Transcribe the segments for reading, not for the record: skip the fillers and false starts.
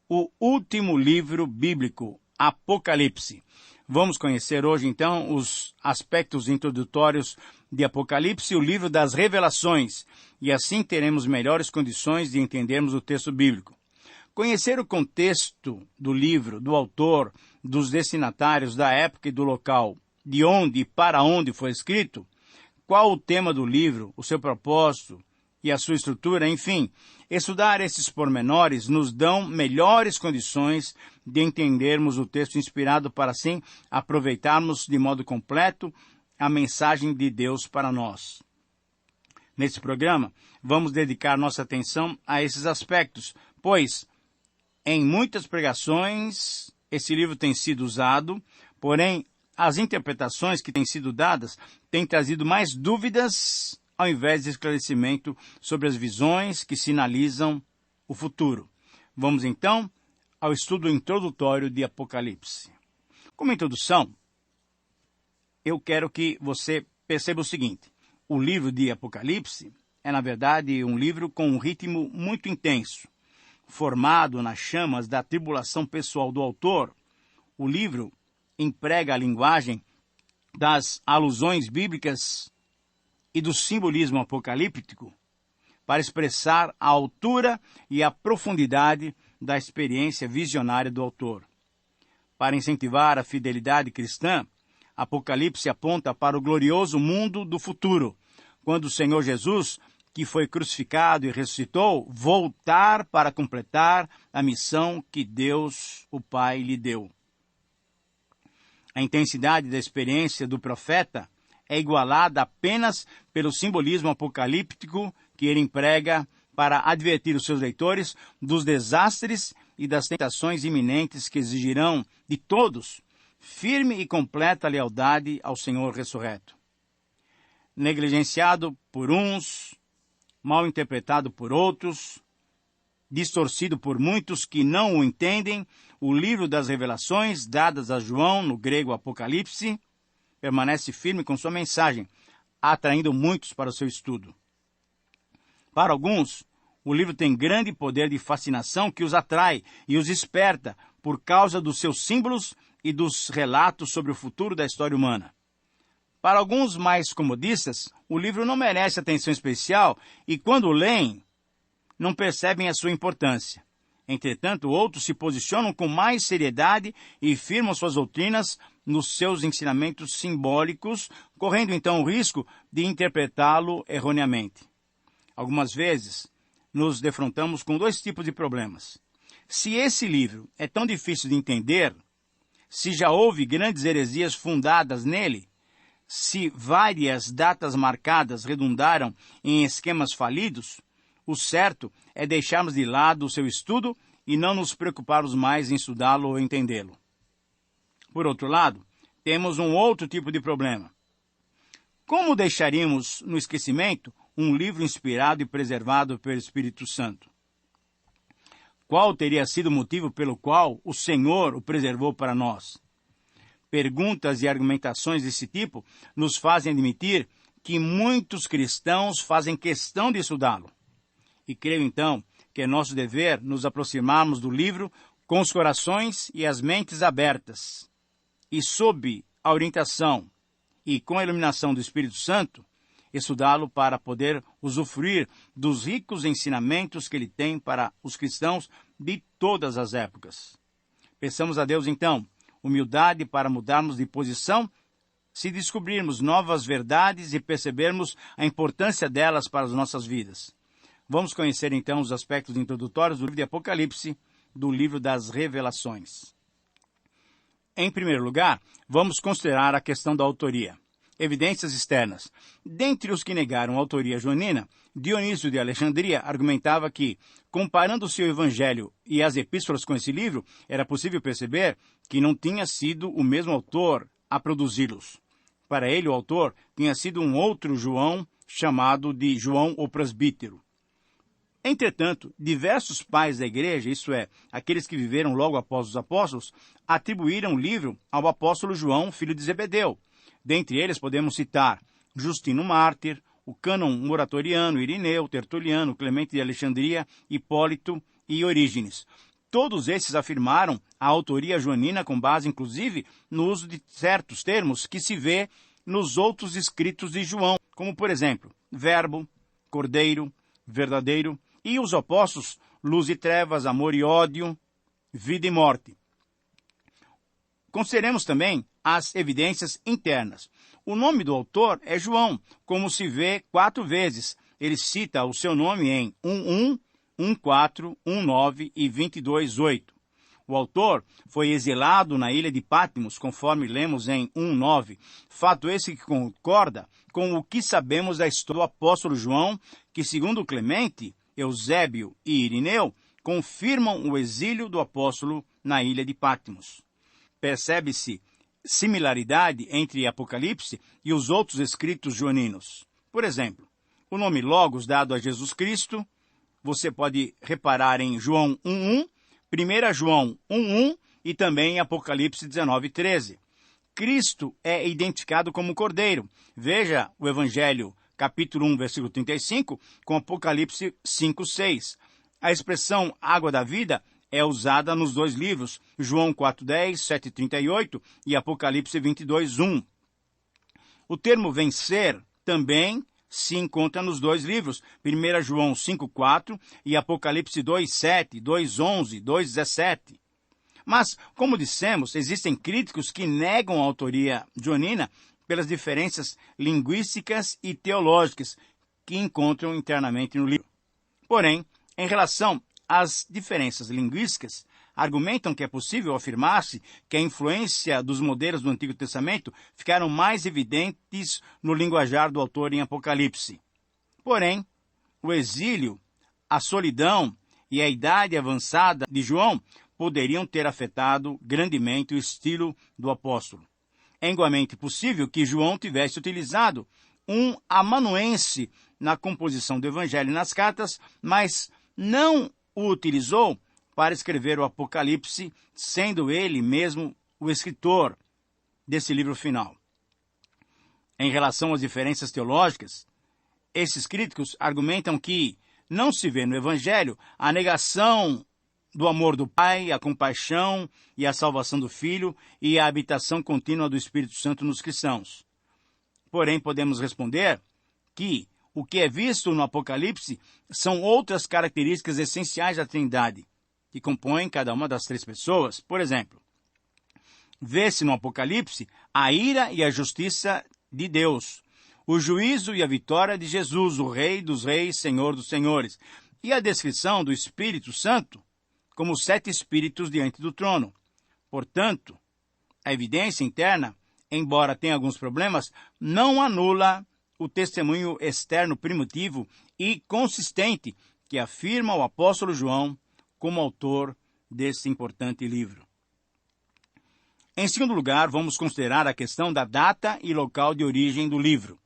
o último livro bíblico, Apocalipse. Vamos conhecer hoje, então, os aspectos introdutórios de Apocalipse, o livro das revelações, e assim teremos melhores condições de entendermos o texto bíblico. Conhecer o contexto do livro, do autor, dos destinatários, da época e do local, de onde e para onde foi escrito, qual o tema do livro, o seu propósito e a sua estrutura, enfim, estudar esses pormenores nos dão melhores condições de entendermos o texto inspirado para assim aproveitarmos de modo completo a mensagem de Deus para nós. Nesse programa, vamos dedicar nossa atenção a esses aspectos, pois em muitas pregações esse livro tem sido usado, porém as interpretações que têm sido dadas têm trazido mais dúvidas ao invés de esclarecimento sobre as visões que sinalizam o futuro. Vamos então ao estudo introdutório de Apocalipse. Como introdução, eu quero que você perceba o seguinte: o livro de Apocalipse é, na verdade, um livro com um ritmo muito intenso. Formado nas chamas da tribulação pessoal do autor, o livro emprega a linguagem das alusões bíblicas e do simbolismo apocalíptico para expressar a altura e a profundidade da experiência visionária do autor. Para incentivar a fidelidade cristã, Apocalipse aponta para o glorioso mundo do futuro, quando o Senhor Jesus, que foi crucificado e ressuscitou, voltar para completar a missão que Deus, o Pai, lhe deu. A intensidade da experiência do profeta é igualada apenas pelo simbolismo apocalíptico que ele emprega para advertir os seus leitores dos desastres e das tentações iminentes que exigirão de todos firme e completa lealdade ao Senhor ressurreto. Negligenciado por uns, mal interpretado por outros, distorcido por muitos que não o entendem, o livro das revelações dadas a João, no grego Apocalipse, permanece firme com sua mensagem, atraindo muitos para o seu estudo. Para alguns, o livro tem grande poder de fascinação que os atrai e os esperta por causa dos seus símbolos e dos relatos sobre o futuro da história humana. Para alguns mais comodistas, o livro não merece atenção especial e, quando o leem, não percebem a sua importância. Entretanto, outros se posicionam com mais seriedade e firmam suas doutrinas nos seus ensinamentos simbólicos, correndo então o risco de interpretá-lo erroneamente. Algumas vezes, nos defrontamos com dois tipos de problemas. Se esse livro é tão difícil de entender, se já houve grandes heresias fundadas nele, se várias datas marcadas redundaram em esquemas falidos, o certo é deixarmos de lado o seu estudo e não nos preocuparmos mais em estudá-lo ou entendê-lo. Por outro lado, temos um outro tipo de problema. Como deixaríamos no esquecimento um livro inspirado e preservado pelo Espírito Santo? Qual teria sido o motivo pelo qual o Senhor o preservou para nós? Perguntas e argumentações desse tipo nos fazem admitir que muitos cristãos fazem questão de estudá-lo. E creio, então, que é nosso dever nos aproximarmos do livro com os corações e as mentes abertas. E sob a orientação e com a iluminação do Espírito Santo, estudá-lo para poder usufruir dos ricos ensinamentos que ele tem para os cristãos de todas as épocas. Peçamos a Deus, então, humildade para mudarmos de posição, se descobrirmos novas verdades e percebermos a importância delas para as nossas vidas. Vamos conhecer, então, os aspectos introdutórios do livro de Apocalipse, do livro das revelações. Em primeiro lugar, vamos considerar a questão da autoria. Evidências externas. Dentre os que negaram a autoria joanina, Dionísio de Alexandria argumentava que, comparando o seu evangelho e as epístolas com esse livro, era possível perceber que não tinha sido o mesmo autor a produzi-los. Para ele, o autor tinha sido um outro João, chamado de João o Presbítero. Entretanto, diversos pais da igreja, isto é, aqueles que viveram logo após os apóstolos, atribuíram o livro ao apóstolo João, filho de Zebedeu. Dentre eles podemos citar Justino Mártir, o cânon moratoriano, Irineu, Tertuliano, Clemente de Alexandria, Hipólito e Orígenes. Todos esses afirmaram a autoria joanina com base, inclusive, no uso de certos termos que se vê nos outros escritos de João, como, por exemplo, verbo, cordeiro, verdadeiro, e os opostos, luz e trevas, amor e ódio, vida e morte. Consideremos também as evidências internas. O nome do autor é João, como se vê 4 vezes. Ele cita o seu nome em 1:1, 1:4, 1:9 e 22:8. O autor foi exilado na ilha de Patmos, conforme lemos em 1:9. Fato esse que concorda com o que sabemos da história do apóstolo João, que, segundo Clemente, Eusébio e Irineu, confirmam o exílio do apóstolo na ilha de Patmos. Percebe-se similaridade entre Apocalipse e os outros escritos joaninos. Por exemplo, o nome Logos dado a Jesus Cristo, você pode reparar em João 1:1, 1 João 1:1 e também em Apocalipse 19:13. Cristo é identificado como Cordeiro. Veja o Evangelho, capítulo 1, versículo 35, com Apocalipse 5:6. A expressão água da vida é usada nos 2 livros, João 4:10, 7:38 e Apocalipse 22:1. O termo vencer também se encontra nos 2 livros, 1 João 5:4 e Apocalipse 2:7, 2:11, 2:17. Mas, como dissemos, existem críticos que negam a autoria joanina pelas diferenças linguísticas e teológicas que encontram internamente no livro. Porém, em relação às diferenças linguísticas, argumentam que é possível afirmar-se que a influência dos modelos do Antigo Testamento ficaram mais evidentes no linguajar do autor em Apocalipse. Porém, o exílio, a solidão e a idade avançada de João poderiam ter afetado grandemente o estilo do apóstolo. É igualmente possível que João tivesse utilizado um amanuense na composição do Evangelho e nas cartas, mas não o utilizou para escrever o Apocalipse, sendo ele mesmo o escritor desse livro final. Em relação às diferenças teológicas, esses críticos argumentam que não se vê no Evangelho a negação do amor do Pai, a compaixão e a salvação do Filho e a habitação contínua do Espírito Santo nos cristãos. Porém, podemos responder que o que é visto no Apocalipse são outras características essenciais da Trindade, que compõem cada uma das 3 pessoas. Por exemplo, vê-se no Apocalipse a ira e a justiça de Deus, o juízo e a vitória de Jesus, o Rei dos Reis, Senhor dos Senhores, e a descrição do Espírito Santo como 7 espíritos diante do trono. Portanto, a evidência interna, embora tenha alguns problemas, não anula o testemunho externo primitivo e consistente que afirma o apóstolo João como autor desse importante livro. Em segundo lugar, vamos considerar a questão da data e local de origem do livro.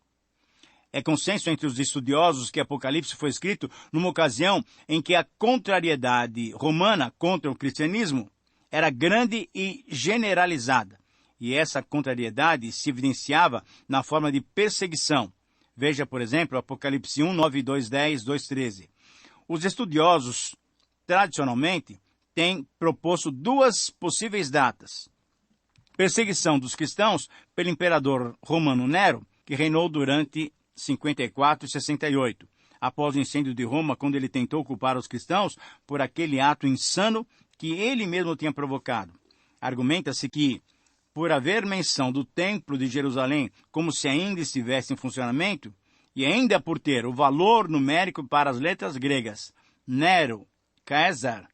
É consenso entre os estudiosos que Apocalipse foi escrito numa ocasião em que a contrariedade romana contra o cristianismo era grande e generalizada. E essa contrariedade se evidenciava na forma de perseguição. Veja, por exemplo, Apocalipse 1, 9, 2, 10, 2, 13. Os estudiosos, tradicionalmente, têm proposto 2 possíveis datas. Perseguição dos cristãos pelo imperador romano Nero, que reinou durante 54 e 68, após o incêndio de Roma, quando ele tentou culpar os cristãos por aquele ato insano que ele mesmo tinha provocado. Argumenta-se que, por haver menção do Templo de Jerusalém como se ainda estivesse em funcionamento, e ainda por ter o valor numérico para as letras gregas Nero, César,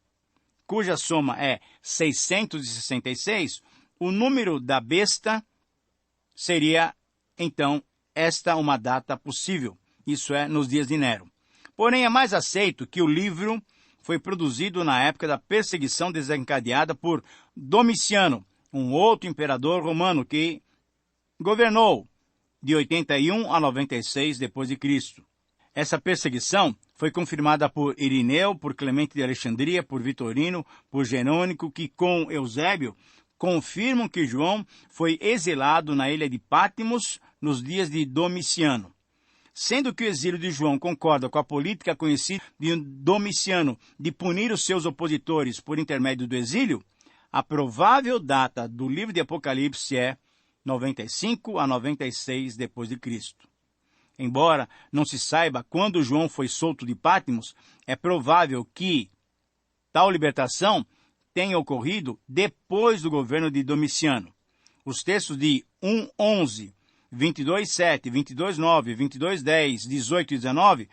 cuja soma é 666, o número da besta seria, então, esta uma data possível, isso é, nos dias de Nero. Porém, é mais aceito que o livro foi produzido na época da perseguição desencadeada por Domiciano, um outro imperador romano que governou de 81 a 96 d.C. Essa perseguição foi confirmada por Irineu, por Clemente de Alexandria, por Vitorino, por Jerônico, que com Eusébio confirmam que João foi exilado na ilha de Patmos nos dias de Domiciano. Sendo que o exílio de João concorda com a política conhecida de Domiciano de punir os seus opositores por intermédio do exílio, a provável data do livro de Apocalipse é 95 a 96 depois de Cristo. Embora não se saiba quando João foi solto de Patmos, é provável que tal libertação tenha ocorrido depois do governo de Domiciano. Os textos de 1:11, 22:7, 22:9, 22:10, 18 e 19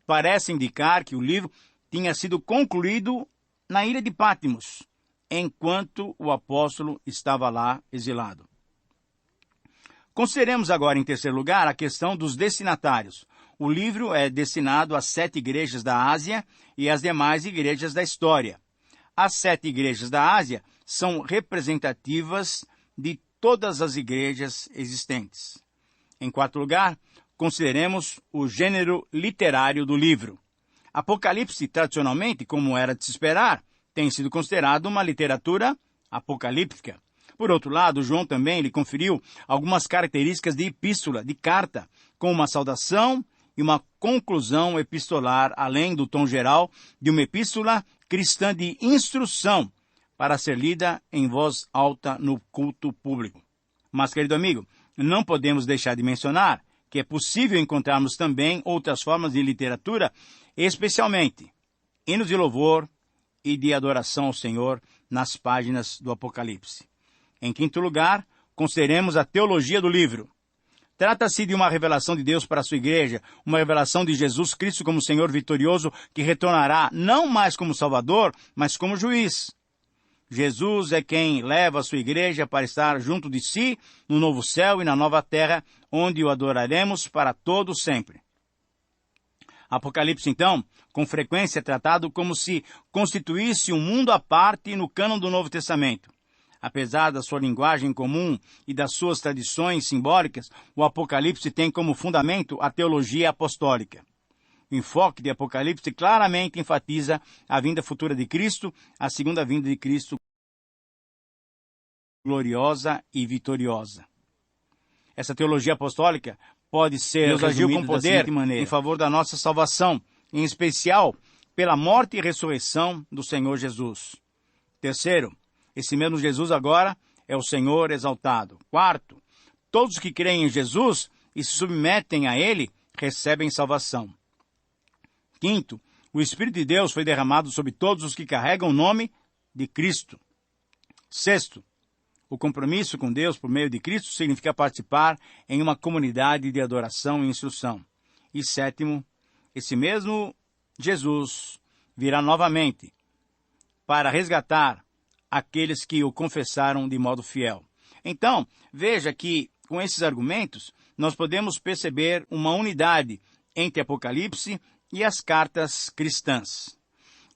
parecem indicar que o livro tinha sido concluído na ilha de Patmos, enquanto o apóstolo estava lá exilado. Consideremos agora, em terceiro lugar, a questão dos destinatários. O livro é destinado às 7 igrejas da Ásia e às demais igrejas da história. As 7 igrejas da Ásia são representativas de todas as igrejas existentes. Em quarto lugar, consideremos o gênero literário do livro. Apocalipse, tradicionalmente, como era de se esperar, tem sido considerado uma literatura apocalíptica. Por outro lado, João também lhe conferiu algumas características de epístola, de carta, com uma saudação e uma conclusão epistolar, além do tom geral de uma epístola cristã de instrução para ser lida em voz alta no culto público. Mas, querido amigo, não podemos deixar de mencionar que é possível encontrarmos também outras formas de literatura, especialmente hinos de louvor e de adoração ao Senhor nas páginas do Apocalipse. Em quinto lugar, consideremos a teologia do livro. Trata-se de uma revelação de Deus para a sua igreja, uma revelação de Jesus Cristo como Senhor vitorioso que retornará não mais como Salvador, mas como juiz. Jesus é quem leva a sua igreja para estar junto de si no novo céu e na nova terra, onde o adoraremos para todo sempre. Apocalipse, então, com frequência é tratado como se constituísse um mundo à parte no cânon do Novo Testamento. Apesar da sua linguagem comum e das suas tradições simbólicas, o Apocalipse tem como fundamento a teologia apostólica. O enfoque de Apocalipse claramente enfatiza a vinda futura de Cristo, a segunda vinda de Cristo gloriosa e vitoriosa. Essa teologia apostólica pode ser Deus agiu com poder em favor da nossa salvação, em especial pela morte e ressurreição do Senhor Jesus. Terceiro, esse mesmo Jesus agora é o Senhor exaltado. Quarto, todos que creem em Jesus e se submetem a Ele recebem salvação. Quinto, o Espírito de Deus foi derramado sobre todos os que carregam o nome de Cristo. Sexto, o compromisso com Deus por meio de Cristo significa participar em uma comunidade de adoração e instrução. E sétimo, esse mesmo Jesus virá novamente para resgatar aqueles que o confessaram de modo fiel. Então, veja que, com esses argumentos, nós podemos perceber uma unidade entre Apocalipse e as cartas cristãs.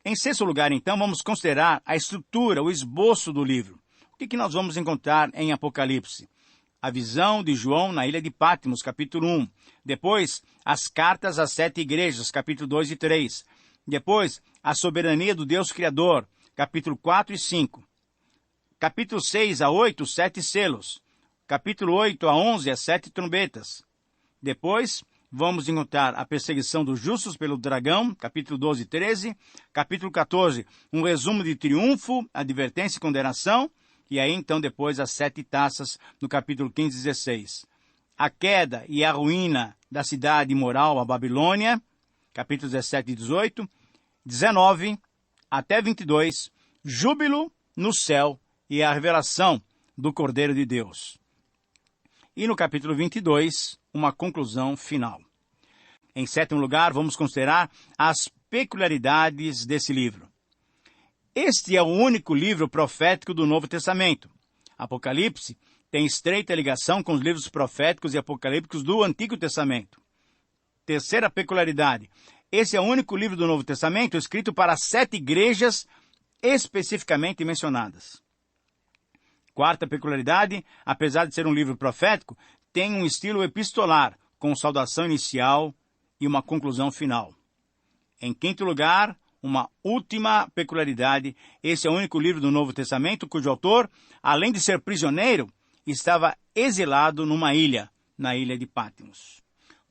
Em sexto lugar, então, vamos considerar a estrutura, o esboço do livro. O que nós vamos encontrar em Apocalipse? A visão de João na ilha de Patmos, capítulo 1. Depois, as cartas às 7 igrejas, capítulo 2 e 3. Depois, a soberania do Deus Criador, capítulo 4 e 5. Capítulo 6 a 8, 7 selos. Capítulo 8 a 11, as 7 trombetas. Depois, vamos encontrar a perseguição dos justos pelo dragão, capítulo 12 e 13. Capítulo 14, um resumo de triunfo, advertência e condenação. E aí, então, depois, as 7 taças, no capítulo 15 e 16. A queda e a ruína da cidade imoral, a Babilônia, capítulos 17 e 18. 19 até 22, júbilo no céu e a revelação do Cordeiro de Deus. E no capítulo 22, uma conclusão final. Em sétimo lugar, vamos considerar as peculiaridades desse livro. Este é o único livro profético do Novo Testamento. Apocalipse tem estreita ligação com os livros proféticos e apocalípticos do Antigo Testamento. Terceira peculiaridade. Esse é o único livro do Novo Testamento escrito para 7 igrejas especificamente mencionadas. Quarta peculiaridade, apesar de ser um livro profético, tem um estilo epistolar, com saudação inicial e uma conclusão final. Em quinto lugar, uma última peculiaridade, esse é o único livro do Novo Testamento cujo autor, além de ser prisioneiro, estava exilado numa ilha, na ilha de Patmos.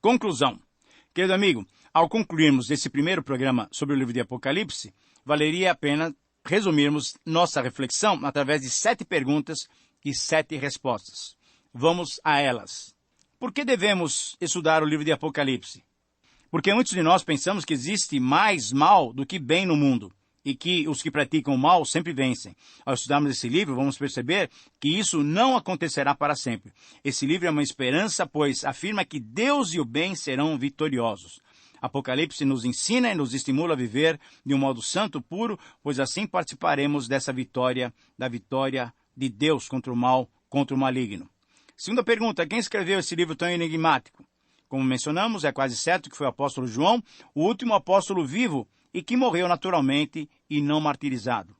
Conclusão. Querido amigo, ao concluirmos esse primeiro programa sobre o livro de Apocalipse, valeria a pena resumirmos nossa reflexão através de 7 perguntas e 7 respostas. Vamos a elas. Por que devemos estudar o livro de Apocalipse? Porque muitos de nós pensamos que existe mais mal do que bem no mundo e que os que praticam o mal sempre vencem. Ao estudarmos esse livro, vamos perceber que isso não acontecerá para sempre. Esse livro é uma esperança, pois afirma que Deus e o bem serão vitoriosos. Apocalipse nos ensina e nos estimula a viver de um modo santo, puro, pois assim participaremos dessa vitória, da vitória de Deus contra o mal, contra o maligno. Segunda pergunta, quem escreveu esse livro tão enigmático? Como mencionamos, é quase certo que foi o apóstolo João, o último apóstolo vivo, e que morreu naturalmente e não martirizado.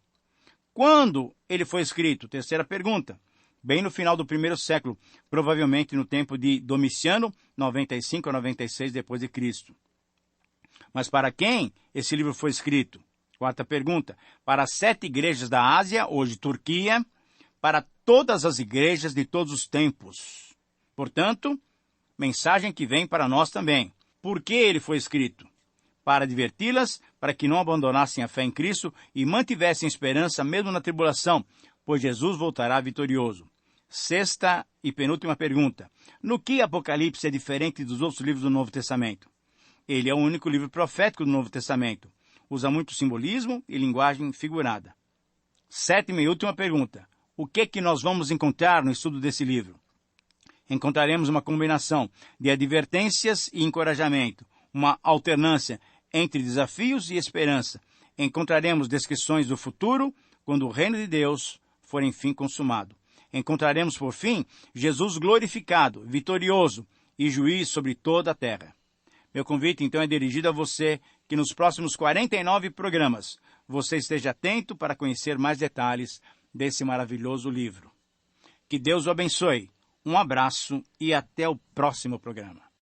Quando ele foi escrito? Terceira pergunta. Bem no final do primeiro século, provavelmente no tempo de Domiciano, 95 a 96 depois de Cristo. Mas para quem esse livro foi escrito? Quarta pergunta. Para as 7 igrejas da Ásia, hoje Turquia, para todas as igrejas de todos os tempos. Portanto, mensagem que vem para nós também. Por que ele foi escrito? Para adverti-las, para que não abandonassem a fé em Cristo e mantivessem esperança mesmo na tribulação, pois Jesus voltará vitorioso. Sexta e penúltima pergunta. No que Apocalipse é diferente dos outros livros do Novo Testamento? Ele é o único livro profético do Novo Testamento. Usa muito simbolismo e linguagem figurada. Sétima e última pergunta. O que nós vamos encontrar no estudo desse livro? Encontraremos uma combinação de advertências e encorajamento, uma alternância entre desafios e esperança. Encontraremos descrições do futuro, quando o reino de Deus for enfim consumado. Encontraremos, por fim, Jesus glorificado, vitorioso e juiz sobre toda a terra. Meu convite, então, é dirigido a você que nos próximos 49 programas você esteja atento para conhecer mais detalhes desse maravilhoso livro. Que Deus o abençoe. Um abraço e até o próximo programa.